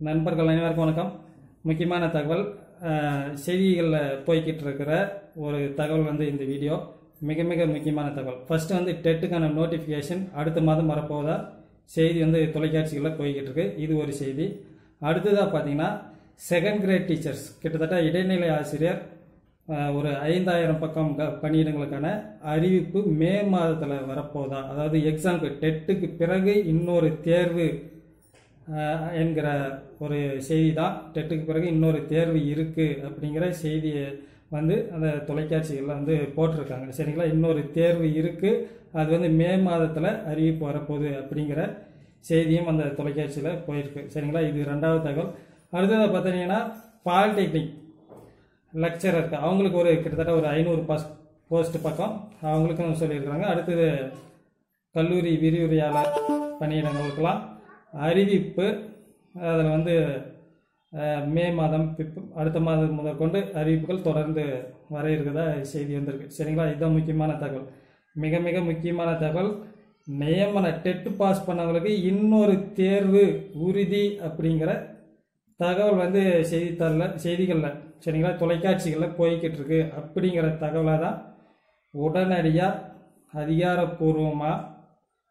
நண்பர்கள் அனைவருக்கும் வணக்கம். முக்கியமான தகவல், செய்திகளில் போய்கிட்டு இருக்கிற ஒரு தகவல் இந்த வீடியோ மிக மிக முக்கியமான தகவல். ஃபர்ஸ்ட் டெட்டுக்கான நோட்டிஃபிகேஷன் அடுத்த மாதம் வரப்போதா செய்தி தொலைக்காட்சிகளில் போய்கிட்டு இருக்கு. இது ஒரு செய்தி. அடுத்ததாக பார்த்தீங்கன்னா செகண்ட் கிரேட் டீச்சர்ஸ் கிட்டத்தட்ட இடைநிலை ஆசிரியர் ஒரு 5000 பக்கம் பணியிடங்களுக்கான அறிவிப்பு மே மாதத்தில் வரப்போதா, அதாவது எக்ஸாமுக்கு டெட்டுக்கு பிறகு இன்னொரு தேர்வு என்கிற ஒரு செய்தி தான். டெட்டுக்கு பிறகு இன்னொரு தேர்வு இருக்குது அப்படிங்கிற செய்தியை அந்த தொலைக்காட்சிகளில் போட்டிருக்காங்க. சரிங்களா, இன்னொரு தேர்வு இருக்குது, அது மே மாதத்தில் அறிவிப்பு வரப்போகுது அப்படிங்கிற செய்தியும் அந்த தொலைக்காட்சியில் போயிருக்கு. சரிங்களா, இது ரெண்டாவது தகவல். அடுத்ததாக பார்த்தீங்கன்னா பாலிடெக்னிக் லெக்சரருக்கு அவங்களுக்கு ஒரு கிட்டத்தட்ட ஒரு 500 போஸ்ட் பக்கம் அவங்களுக்கும் சொல்லியிருக்கிறாங்க. அடுத்தது கல்லூரி விரிவுரையாளர் பணியிடங்களுக்கெல்லாம் அறிவிப்பு அதில் மே மாதம் அடுத்த மாதம் முதற்கொண்டு அறிவிப்புகள் தொடர்ந்து வர இருக்கிறதா செய்தி வந்திருக்கு. சரிங்களா, இதுதான் முக்கியமான தகவல், மிக மிக முக்கியமான தகவல். நியமன டெட் பாஸ் பண்ணவங்களுக்கு இன்னொரு தேர்வு உறுதி அப்படிங்கிற தகவல் செய்திகளில் சரிங்களா தொலைக்காட்சிகளில் போய்கிட்டு இருக்கு. அப்படிங்கிற தகவலை தான் உடனடியாக அதிகாரப்பூர்வமாக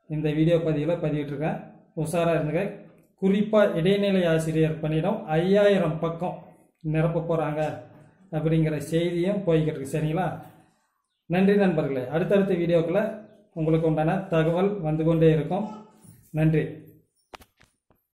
இந்த வீடியோ பதிவிட்டிருக்கேன். உஷாராக இருந்துங்க. குறிப்பாக இடைநிலை ஆசிரியர் பணியிடம் 5000 பக்கம் நிரப்ப போகிறாங்க அப்படிங்கிற செய்தியும் போய்கிட்டு இருக்கு. சரிங்களா, நன்றி நண்பர்களே. அடுத்தடுத்த வீடியோக்களை உங்களுக்கு உண்டான தகவல் வந்து கொண்டே இருக்கும். நன்றி.